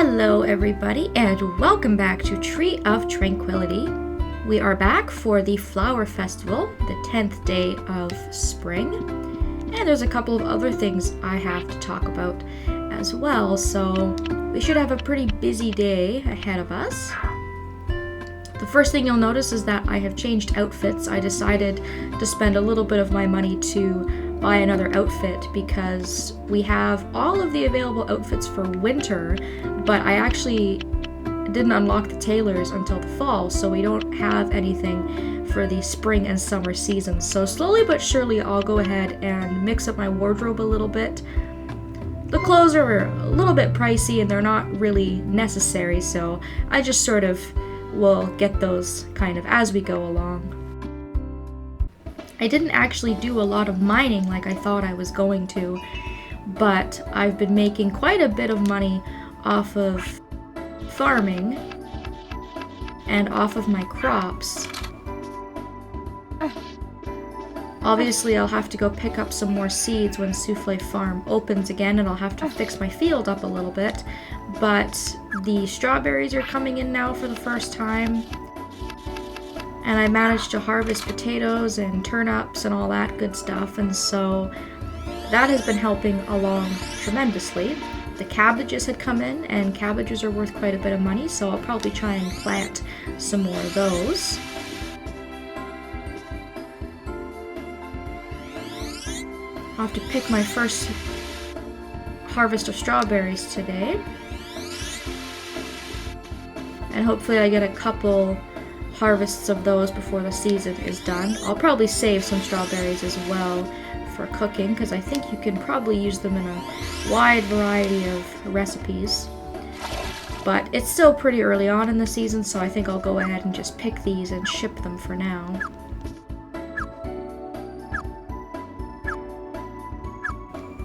Hello everybody and welcome back to Tree of Tranquility. We are back for the Flower Festival, the 10th day of spring, and there's a couple of other things I have to talk about as well, so we should have a pretty busy day ahead of us. The first thing you'll notice is that I have changed outfits. I decided to spend a little bit of my money to buy another outfit because we have all of the available outfits for winter, but I actually didn't unlock the tailors until the fall, so we don't have anything for the spring and summer seasons. So slowly but surely I'll go ahead and mix up my wardrobe a little bit. The clothes are a little bit pricey and they're not really necessary, so I just sort of will get those kind of as we go along. I didn't actually do a lot of mining like I thought I was going to, but I've been making quite a bit of money off of farming and off of my crops. Obviously, I'll have to go pick up some more seeds when Souffle Farm opens again, and I'll have to fix my field up a little bit, but the strawberries are coming in now for the first time. And I managed to harvest potatoes and turnips and all that good stuff, and so that has been helping along tremendously. The cabbages had come in, and cabbages are worth quite a bit of money, so I'll probably try and plant some more of those. I'll have to pick my first harvest of strawberries today. And hopefully I get a couple harvests of those before the season is done. I'll probably save some strawberries as well for cooking because I think you can probably use them in a wide variety of recipes. But it's still pretty early on in the season, so I think I'll go ahead and just pick these and ship them for now.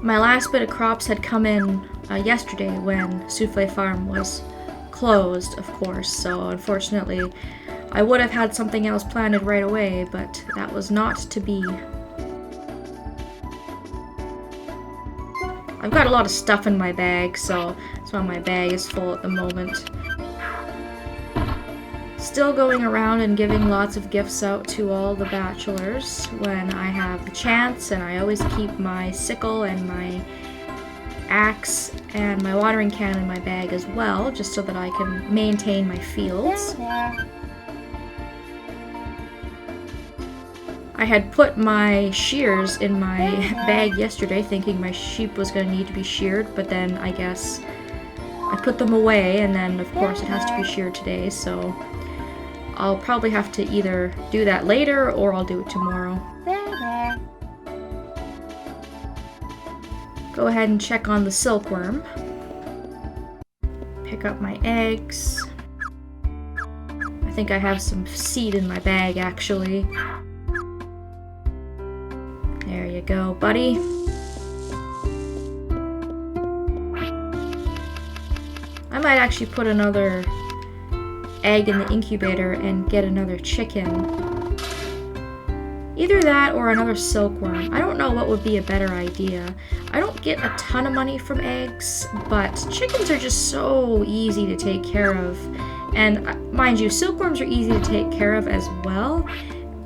My last bit of crops had come in yesterday when Souffle Farm was closed, of course, so unfortunately I would have had something else planted right away, but that was not to be. I've got a lot of stuff in my bag, so that's why my bag is full at the moment. Still going around and giving lots of gifts out to all the bachelors when I have the chance, and I always keep my sickle and my axe and my watering can in my bag as well, just so that I can maintain my fields. I had put my shears in my bag yesterday thinking my sheep was going to need to be sheared, but then I guess I put them away, and then of course it has to be sheared today, so I'll probably have to either do that later or I'll do it tomorrow. Go ahead and check on the silkworm. Pick up my eggs. I think I have some seed in my bag actually. There you go, buddy. I might actually put another egg in the incubator and get another chicken. Either that or another silkworm. I don't know what would be a better idea. I don't get a ton of money from eggs, but chickens are just so easy to take care of. And mind you, silkworms are easy to take care of as well,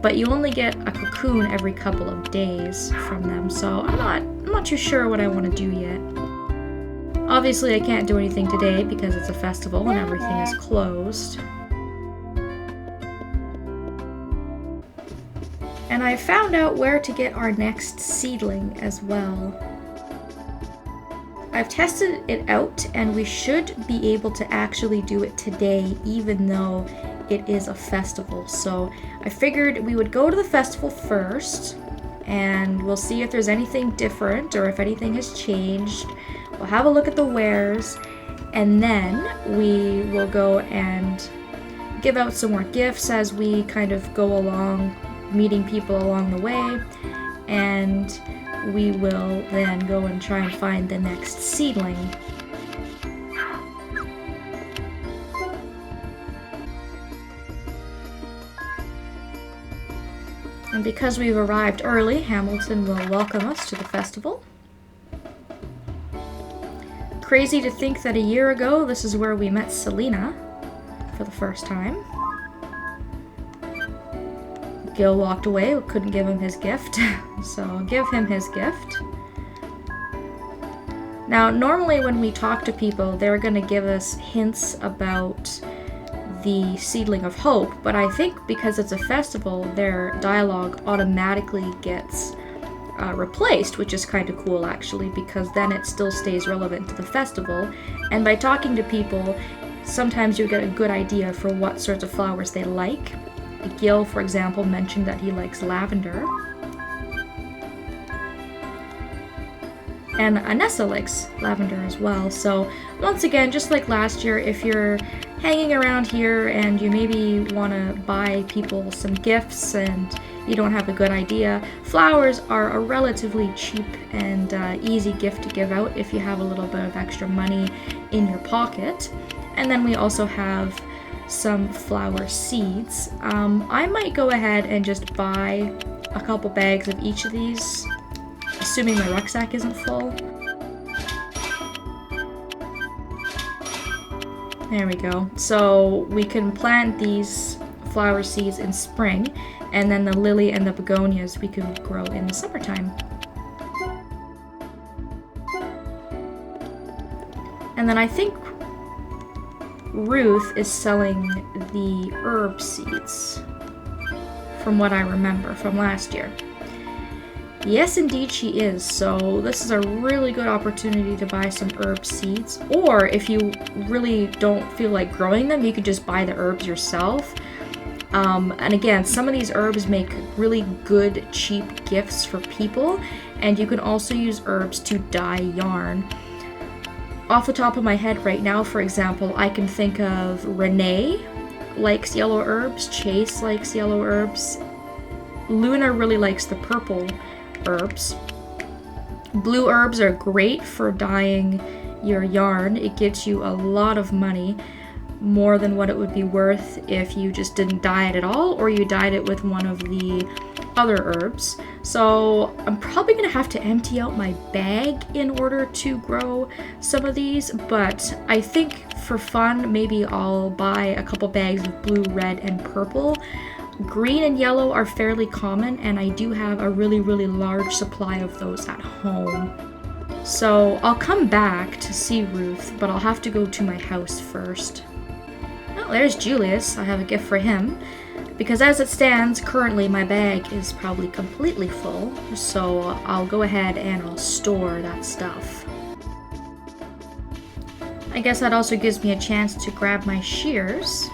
but you only get a cocoon every couple of days from them, so I'm not too sure what I want to do yet. Obviously I can't do anything today because it's a festival and everything is closed. And I found out where to get our next seedling as well. I've tested it out and we should be able to actually do it today even though it is a festival. So I figured we would go to the festival first and we'll see if there's anything different or if anything has changed. We'll have a look at the wares and then we will go and give out some more gifts as we kind of go along, meeting people along the way, and we will then go and try and find the next seedling. And because we've arrived early, Hamilton will welcome us to the festival. crazy to think that a year ago, this is where we met Selena for the first time. Gil walked away, we couldn't give him his gift, so I'll give him his gift. Now, normally when we talk to people, they're going to give us hints about the Seedling of Hope, but I think because it's a festival, their dialogue automatically gets replaced, which is kind of cool actually, because then it still stays relevant to the festival, and by talking to people, sometimes you get a good idea for what sorts of flowers they like. Gil, for example, mentioned that he likes lavender. And Anessa likes lavender as well. So once again, just like last year, if you're hanging around here and you maybe want to buy people some gifts and you don't have a good idea, flowers are a relatively cheap and easy gift to give out if you have a little bit of extra money in your pocket. And then we also have some flower seeds. I might go ahead and just buy a couple bags of each of these, assuming my rucksack isn't full. There we go. So we can plant these flower seeds in spring, and then the lily and the begonias we can grow in the summertime. And then I think Ruth is selling the herb seeds, from what I remember from last year. Yes, indeed she is. So this is a really good opportunity to buy some herb seeds. Or if you really don't feel like growing them, you could just buy the herbs yourself. And again, some of these herbs make really good, cheap gifts for people. And you can also use herbs to dye yarn. Off the top of my head right now, for example, I can think of Renee likes yellow herbs, Chase likes yellow herbs, Luna really likes the purple herbs. Blue herbs are great for dyeing your yarn. It gets you a lot of money, more than what it would be worth if you just didn't dye it at all or you dyed it with one of the other herbs. So I'm probably gonna have to empty out my bag in order to grow some of these, but I think for fun maybe I'll buy a couple bags of blue, red, and purple. Green and yellow are fairly common, and I do have a really, really large supply of those at home. So I'll come back to see Ruth, but I'll have to go to my house first. Oh, there's Julius. I have a gift for him. Because as it stands, currently my bag is probably completely full, so I'll go ahead and I'll store that stuff. I guess that also gives me a chance to grab my shears.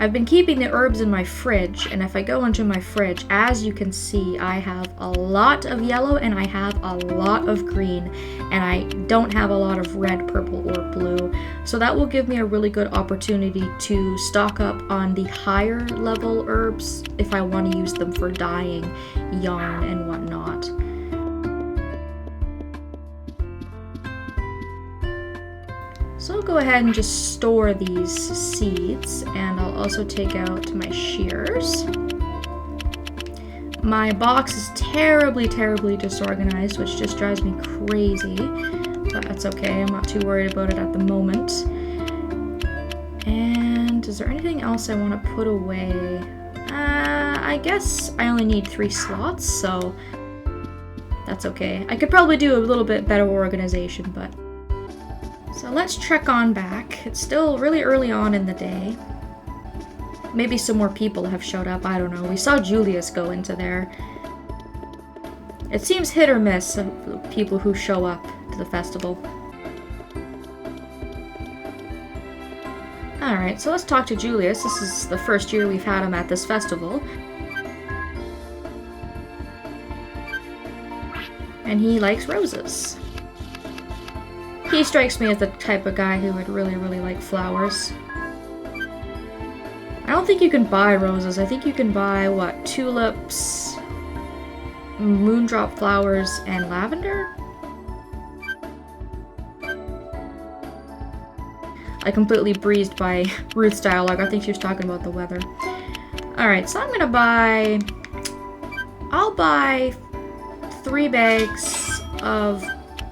I've been keeping the herbs in my fridge, and if I go into my fridge, as you can see, I have a lot of yellow and I have a lot of green, and I don't have a lot of red, purple, or blue. So that will give me a really good opportunity to stock up on the higher level herbs if I want to use them for dyeing yarn and whatnot. So I'll go ahead and just store these seeds, and I'll also take out my shears. My box is terribly, terribly disorganized, which just drives me crazy, but that's okay. I'm not too worried about it at the moment. And is there anything else I want to put away? I guess I only need 3 slots, so that's okay. I could probably do a little bit better organization, but... So let's trek on back. It's still really early on in the day. Maybe some more people have showed up, I don't know. We saw Julius go into there. It seems hit or miss of people who show up to the festival. Alright, so let's talk to Julius. This is the first year we've had him at this festival. And he likes roses. He strikes me as the type of guy who would really, really like flowers. I don't think you can buy roses. I think you can buy, what, tulips, moondrop flowers, and lavender? I completely breezed by Ruth's dialogue. I think she was talking about the weather. Alright, so I'm gonna buy... I'll buy 3 bags of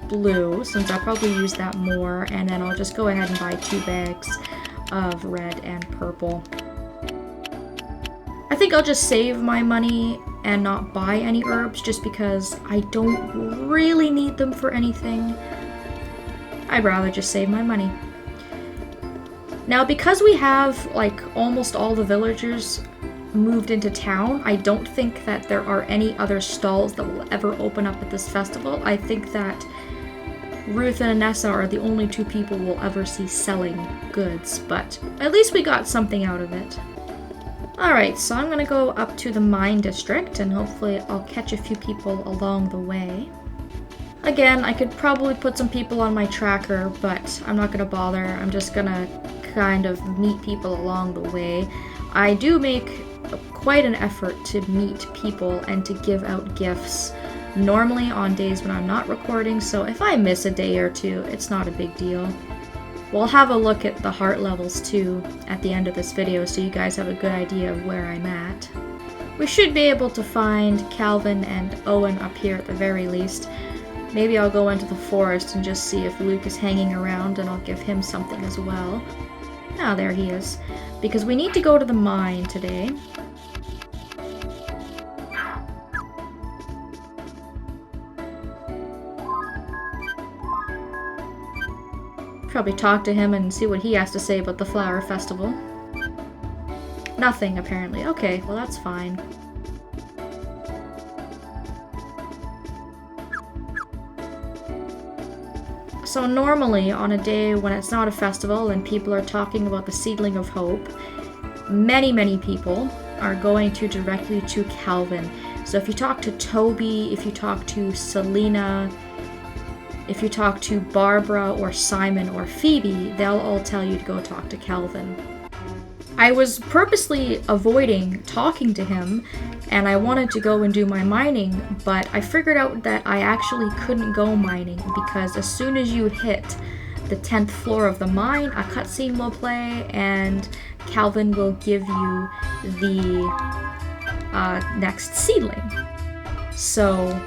blue, since I'll probably use that more, and then I'll just go ahead and buy 2 bags of red and purple. I think I'll just save my money and not buy any herbs just because I don't really need them for anything. I'd rather just save my money. Now, because we have like almost all the villagers moved into town, I don't think that there are any other stalls that will ever open up at this festival. I think that Ruth and Anessa are the only 2 people we'll ever see selling goods, but at least we got something out of it. Alright, so I'm gonna go up to the mine district and hopefully I'll catch a few people along the way. Again, I could probably put some people on my tracker, but I'm not gonna bother. I'm just gonna kind of meet people along the way. I do make quite an effort to meet people and to give out gifts, normally on days when I'm not recording, so if I miss a day or 2, it's not a big deal. We'll have a look at the heart levels too at the end of this video so you guys have a good idea of where I'm at. We should be able to find Calvin and Owen up here at the very least. Maybe I'll go into the forest and just see if Luke is hanging around and I'll give him something as well. Ah, there he is. Because we need to go to the mine today. Probably talk to him and see what he has to say about the flower festival. Nothing, apparently. Okay, well that's fine. So normally, on a day when it's not a festival and people are talking about the Seedling of Hope, many people are going directly to Calvin. So if you talk to Toby, if you talk to Selena, if you talk to Barbara or Simon or Phoebe, they'll all tell you to go talk to Calvin. I was purposely avoiding talking to him, and I wanted to go and do my mining, but I figured out that I actually couldn't go mining because as soon as you hit the 10th floor of the mine, a cutscene will play and Calvin will give you the next seedling. So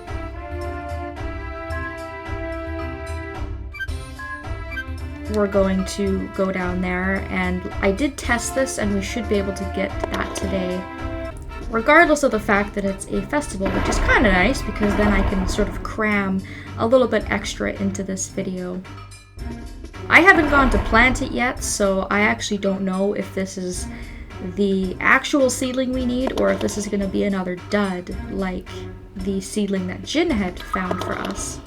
we're going to go down there, and I did test this and we should be able to get that today, regardless of the fact that it's a festival, which is kind of nice because then I can sort of cram a little bit extra into this video. I haven't gone to plant it yet, so I actually don't know if this is the actual seedling we need or if this is going to be another dud like the seedling that Jin had found for us.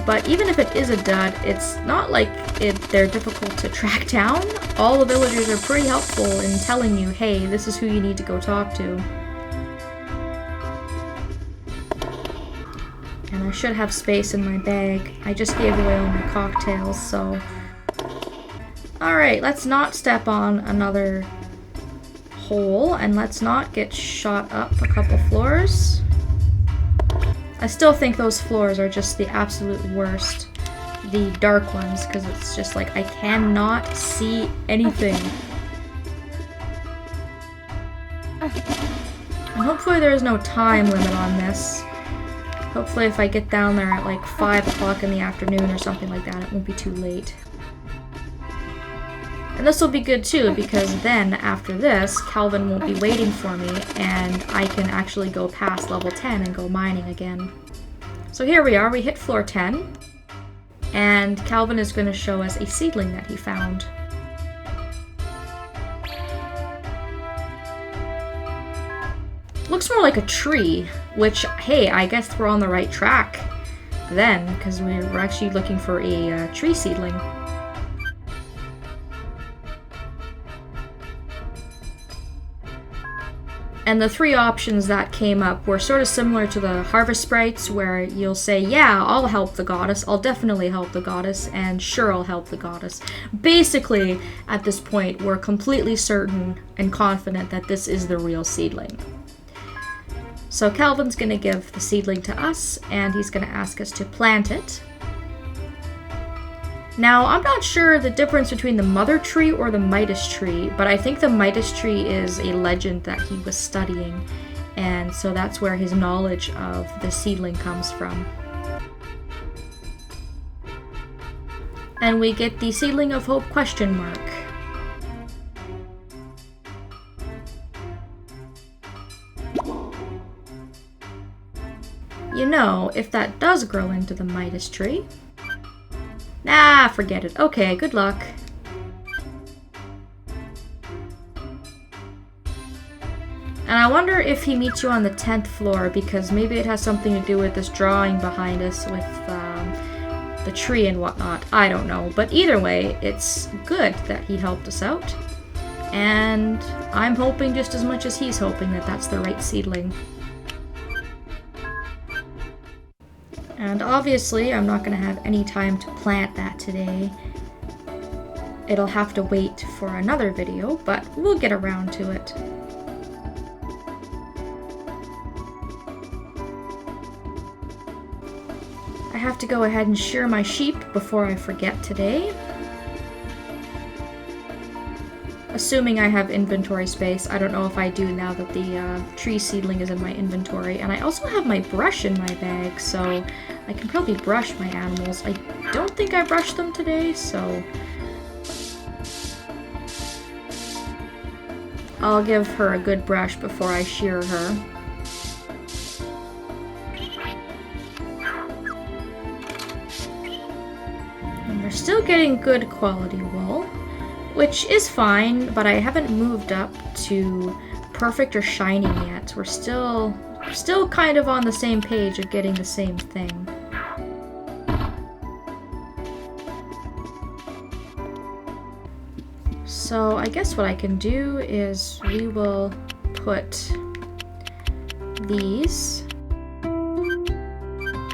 But even if it is a dud, it's not like they're difficult to track down. All the villagers are pretty helpful in telling you, hey, this is who you need to go talk to. And I should have space in my bag. I just gave away all my cocktails, so... Alright, let's not step on another hole, and let's not get shot up a couple floors. I still think those floors are just the absolute worst. The dark ones, because it's just like I cannot see anything. And hopefully there is no time limit on this. Hopefully if I get down there at like 5 o'clock in the afternoon or something like that, it won't be too late. And this will be good too, because then after this, Calvin won't be waiting for me, and I can actually go past level 10 and go mining again. So here we are, we hit floor 10, and Calvin is going to show us a seedling that he found. Looks more like a tree, which, hey, I guess we're on the right track then, because we're actually looking for a tree seedling. And the 3 options that came up were sort of similar to the harvest sprites, where you'll say, yeah, I'll help the goddess, I'll definitely help the goddess, and sure, I'll help the goddess. Basically, at this point, we're completely certain and confident that this is the real seedling. So Calvin's going to give the seedling to us, and he's going to ask us to plant it. Now, I'm not sure the difference between the mother tree or the Midas tree, but I think the Midas tree is a legend that he was studying, and so that's where his knowledge of the seedling comes from. And we get the Seedling of Hope question mark. You know, if that does grow into the Midas tree... Nah, forget it. Okay, good luck. And I wonder if he meets you on the 10th floor, because maybe it has something to do with this drawing behind us with the tree and whatnot. I don't know. But either way, it's good that he helped us out. And I'm hoping just as much as he's hoping that that's the right seedling. And obviously, I'm not going to have any time to plant that today. It'll have to wait for another video, but we'll get around to it. I have to go ahead and shear my sheep before I forget today. Assuming I have inventory space. I don't know if I do now that the tree seedling is in my inventory. And I also have my brush in my bag, so I can probably brush my animals. I don't think I brushed them today, so... I'll give her a good brush before I shear her. And we're still getting good quality wool, which is fine, but I haven't moved up to perfect or shiny yet. We're still kind of on the same page of getting the same thing. So I guess what I can do is we will put these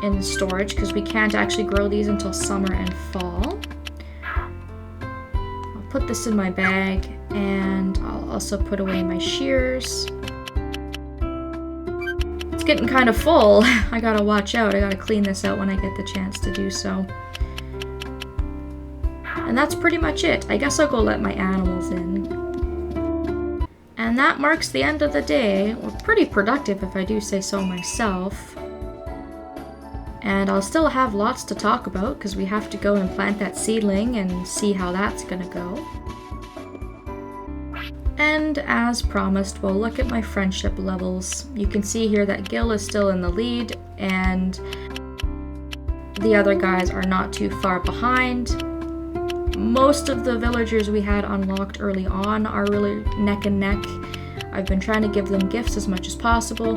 in storage because we can't actually grow these until summer and fall. I'll put this in my bag and I'll also put away my shears. It's getting kind of full. I gotta watch out. I gotta clean this out when I get the chance to do so. And that's pretty much it. I guess I'll go let my animals in. And that marks the end of the day. Well, pretty productive if I do say so myself. And I'll still have lots to talk about because we have to go and plant that seedling and see how that's gonna go. And as promised, we'll look at my friendship levels. You can see here that Gil is still in the lead and the other guys are not too far behind. Most of the villagers we had unlocked early on are really neck and neck. I've been trying to give them gifts as much as possible.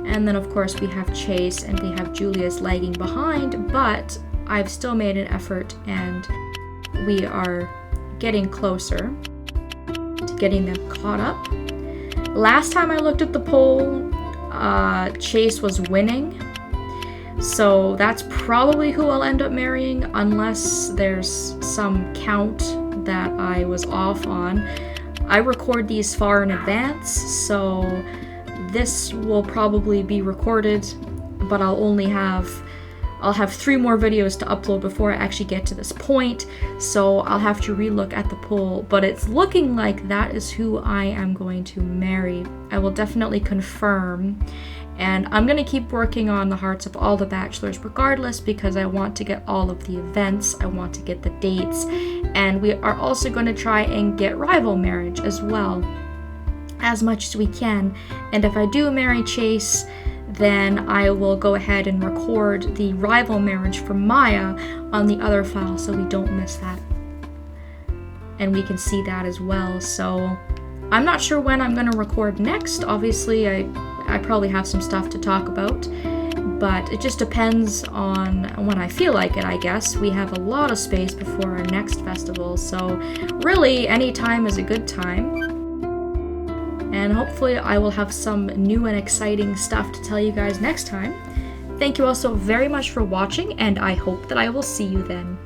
And then of course we have Chase and we have Julius lagging behind, but I've still made an effort and we are getting closer to getting them caught up. Last time I looked at the poll, Chase was winning. So that's probably who I'll end up marrying unless there's some count that I was off on. I record these far in advance, so this will probably be recorded, but I'll have 3 more videos to upload before I actually get to this point, so I'll have to relook at the poll, but it's looking like that is who I am going to marry. I will definitely confirm. And I'm going to keep working on the hearts of all the bachelors regardless because I want to get all of the events, I want to get the dates, and we are also going to try and get rival marriage as well, as much as we can. And if I do marry Chase, then I will go ahead and record the rival marriage for Maya on the other file so we don't miss that. And we can see that as well. So I'm not sure when I'm going to record next. Obviously, I probably have some stuff to talk about, but it just depends on when I feel like it, I guess. We have a lot of space before our next festival, so really any time is a good time. And hopefully I will have some new and exciting stuff to tell you guys next time. Thank you all so very much for watching, and I hope that I will see you then.